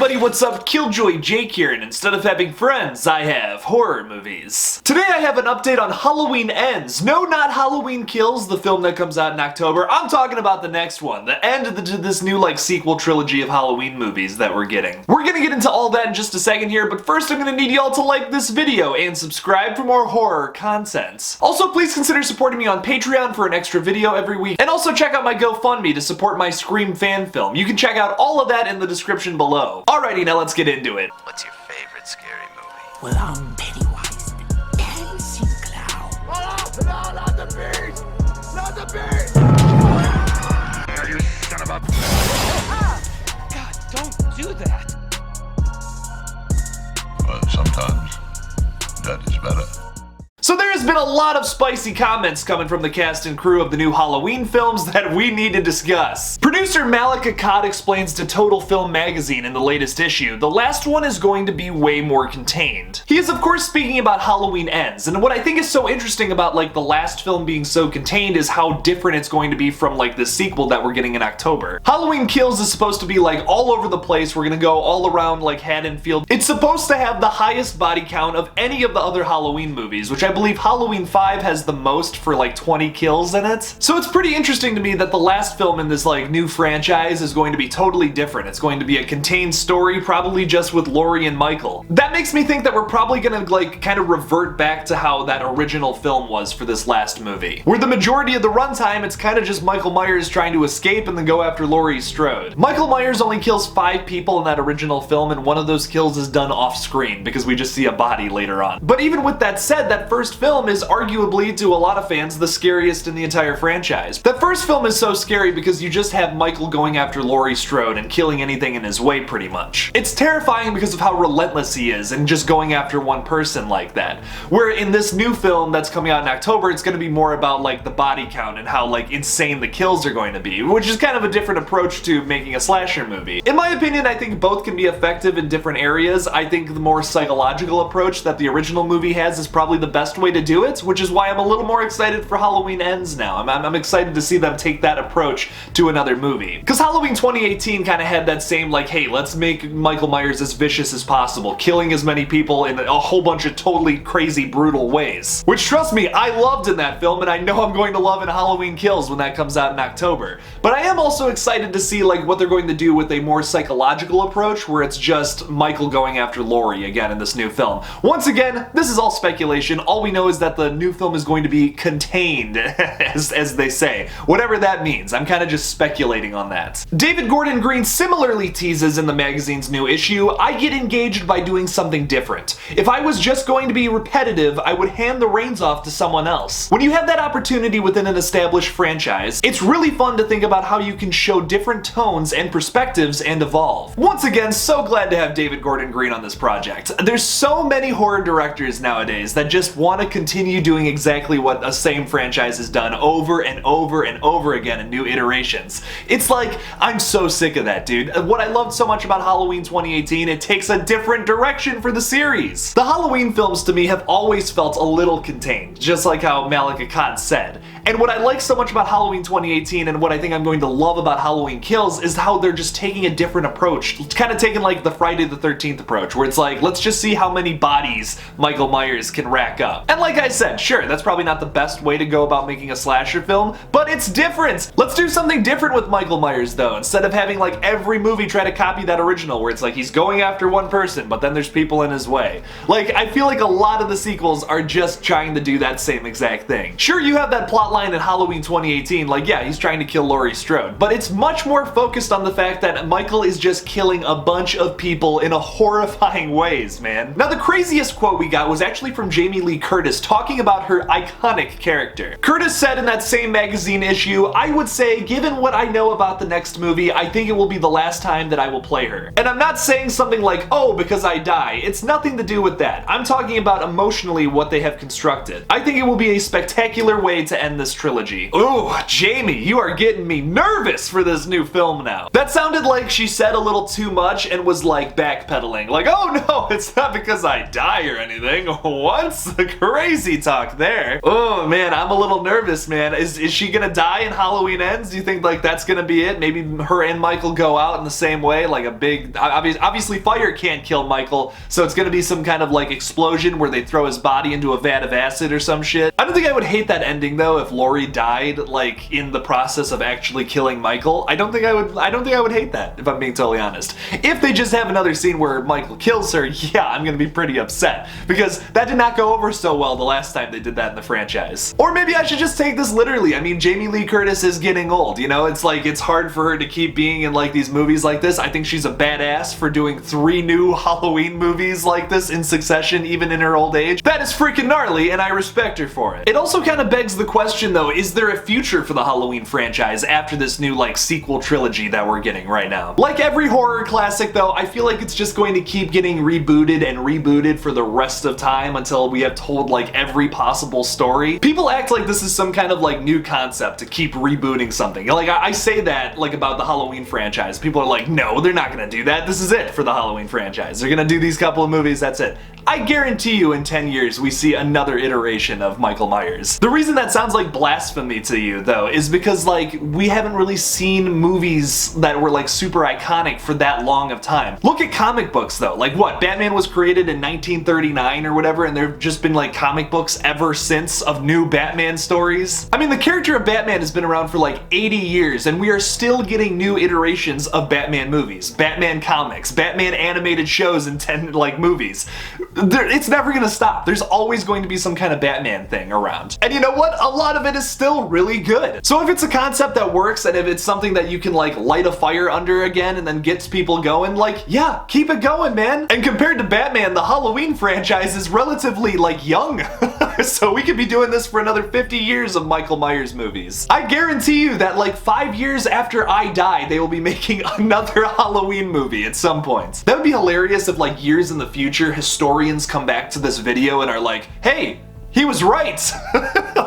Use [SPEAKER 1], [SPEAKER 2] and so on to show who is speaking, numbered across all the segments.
[SPEAKER 1] everybody, what's up? KillJoy Jake here, and instead of having friends, I have horror movies. Today I have an update on Halloween Ends. No, not Halloween Kills, the film that comes out in October. I'm talking about the next one, the end of this new sequel trilogy of Halloween movies that we're getting. We're gonna get into all that in just a second here, but first I'm gonna need y'all to like this video and subscribe for more horror content. Also, please consider supporting me on Patreon for an extra video every week, and also check out my GoFundMe to support my Scream fan film. You can check out all of that in the description below. Alrighty, now let's get into it.
[SPEAKER 2] What's your favorite scary movie?
[SPEAKER 3] Well, I'm Pennywise the dancing clown.
[SPEAKER 4] Oh, no, not the beast! Not the beast!
[SPEAKER 2] You son of a...
[SPEAKER 3] God, don't do that.
[SPEAKER 5] But sometimes that is better.
[SPEAKER 1] So there has been a lot of spicy comments coming from the cast and crew of the new Halloween films that we need to discuss. Producer Malik Akkad explains to Total Film magazine in the latest issue, the last one is going to be way more contained. He is of course speaking about Halloween Ends, and what I think is so interesting about the last film being so contained is how different it's going to be from the sequel that we're getting in October. Halloween Kills is supposed to be all over the place. We're gonna go all around Haddonfield. It's supposed to have the highest body count of any of the other Halloween movies, which I believe Halloween 5 has the most for 20 kills in it. So it's pretty interesting to me that the last film in this new franchise is going to be totally different. It's going to be a contained story, probably just with Laurie and Michael. That makes me think that we're probably gonna kind of revert back to how that original film was for this last movie, where the majority of the runtime it's kind of just Michael Myers trying to escape and then go after Laurie Strode. Michael Myers only kills 5 people in that original film, and one of those kills is done off screen because we just see a body later on. But even with that said, that first film is arguably, to a lot of fans, the scariest in the entire franchise. That first film is so scary because you just have Michael going after Laurie Strode and killing anything in his way, pretty much. It's terrifying because of how relentless he is and just going after one person like that. Where in this new film that's coming out in October, it's going to be more about the body count and how insane the kills are going to be, which is kind of a different approach to making a slasher movie. In my opinion, I think both can be effective in different areas. I think the more psychological approach that the original movie has is probably the best way to do it, which is why I'm a little more excited for Halloween Ends now. I'm excited to see them take that approach to another movie. Because Halloween 2018 kind of had that same hey, let's make Michael Myers as vicious as possible, killing as many people in a whole bunch of totally crazy, brutal ways. Which, trust me, I loved in that film, and I know I'm going to love in Halloween Kills when that comes out in October. But I am also excited to see what they're going to do with a more psychological approach, where it's just Michael going after Laurie again in this new film. Once again, this is all speculation. All we know is that the new film is going to be contained, as they say. Whatever that means, I'm kind of just speculating on that. David Gordon Green similarly teases in the magazine's new issue, I get engaged by doing something different. If I was just going to be repetitive, I would hand the reins off to someone else. When you have that opportunity within an established franchise, it's really fun to think about how you can show different tones and perspectives and evolve. Once again, so glad to have David Gordon Green on this project. There's so many horror directors nowadays that just want to continue doing exactly what a same franchise has done over and over and over again in new iterations. It's I'm so sick of that, dude. What I loved so much about Halloween 2018, it takes a different direction for the series. The Halloween films to me have always felt a little contained, just like how Malik Akkad said. And what I like so much about Halloween 2018 and what I think I'm going to love about Halloween Kills is how they're just taking a different approach. Kind of taking the Friday the 13th approach, where it's let's just see how many bodies Michael Myers can rack up. And like I said, sure, that's probably not the best way to go about making a slasher film, but it's different. Let's do something different with Michael Myers though, instead of having every movie try to copy that original, where it's he's going after one person, but then there's people in his way. I feel a lot of the sequels are just trying to do that same exact thing. Sure, you have that plot line in Halloween 2018, yeah, he's trying to kill Laurie Strode, but it's much more focused on the fact that Michael is just killing a bunch of people in a horrifying ways, man. Now, the craziest quote we got was actually from Jamie Lee Curtis talking about her iconic character. Curtis said in that same magazine issue, I would say, given what I know about the next movie, I think it will be the last time that I will play her. And I'm not saying something oh, because I die. It's nothing to do with that. I'm talking about emotionally what they have constructed. I think it will be a spectacular way to end the this trilogy. Ooh, Jamie, you are getting me nervous for this new film now. That sounded like she said a little too much and was like backpedaling. Like, oh no, it's not because I die or anything. What's the crazy talk there? Oh man, I'm a little nervous, man. Is she gonna die in Halloween Ends? Do you think like that's gonna be it? Maybe her and Michael go out in the same way, like a big, obviously fire can't kill Michael, so it's gonna be some kind of like explosion where they throw his body into a vat of acid or some shit. I don't think I would hate that ending though if Laurie died like in the process of actually killing Michael. I don't think I would hate that, if I'm being totally honest. If they just have another scene where Michael kills her, yeah, I'm gonna be pretty upset, because that did not go over so well the last time they did that in the franchise. Or maybe I should just take this literally. I mean, Jamie Lee Curtis is getting old, you know? It's like, it's hard for her to keep being in like these movies like this. I think she's a badass for doing 3 new Halloween movies like this in succession, even in her old age. That is freaking gnarly, and I respect her for it. It also kind of begs the question though, is there a future for the Halloween franchise after this new like sequel trilogy that we're getting right now? Like every horror classic though, I feel like it's just going to keep getting rebooted and rebooted for the rest of time until we have told like every possible story. People act like this is some kind of like new concept to keep rebooting something. Like I say that like about the Halloween franchise. People are like, no, they're not gonna do that. This is it for the Halloween franchise. They're gonna do these couple of movies, that's it. I guarantee you in 10 years we see another iteration of Michael Myers. The reason that sounds like blasphemy to you though is because like we haven't really seen movies that were like super iconic for that long of time. Look at comic books though. Like what? Batman was created in 1939 or whatever, and there have just been like comic books ever since of new Batman stories. I mean, the character of Batman has been around for like 80 years and we are still getting new iterations of Batman movies, Batman comics, Batman animated shows and 10 like movies. It's never gonna stop. There's always going to be some kind of Batman thing around. And you know what? A lot of it is still really good. So if it's a concept that works and if it's something that you can like light a fire under again and then gets people going, like, yeah, keep it going, man. And compared to Batman, the Halloween franchise is relatively like young. So we could be doing this for another 50 years of Michael Myers movies. I guarantee you that like 5 years after I die, they will be making another Halloween movie at some point. That would be hilarious if like years in the future, historians come back to this video and are like, hey, he was right.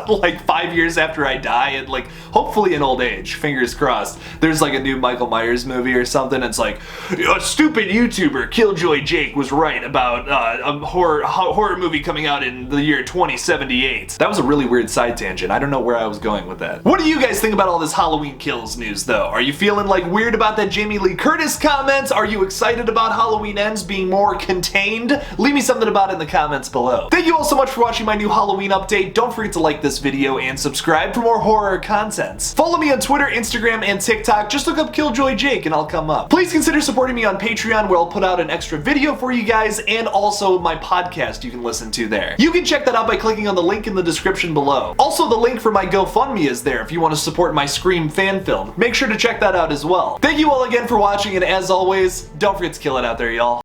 [SPEAKER 1] Like 5 years after I die, and like hopefully in old age, fingers crossed, there's like a new Michael Myers movie or something. It's like, a stupid YouTuber, KillJoy Jake, was right about a horror movie coming out in the year 2078. That was a really weird side tangent. I don't know where I was going with that. What do you guys think about all this Halloween Kills news though? Are you feeling like weird about that Jamie Lee Curtis comment? Are you excited about Halloween Ends being more contained? Leave me something about it in the comments below. Thank you all so much for watching my new Halloween update. Don't forget to like this video and subscribe for more horror content. Follow me on Twitter, Instagram, and TikTok. Just look up KillJoy Jake and I'll come up. Please consider supporting me on Patreon, where I'll put out an extra video for you guys and also my podcast you can listen to there. You can check that out by clicking on the link in the description below. Also, the link for my GoFundMe is there if you want to support my Scream fan film. Make sure to check that out as well. Thank you all again for watching, and as always, don't forget to kill it out there, y'all.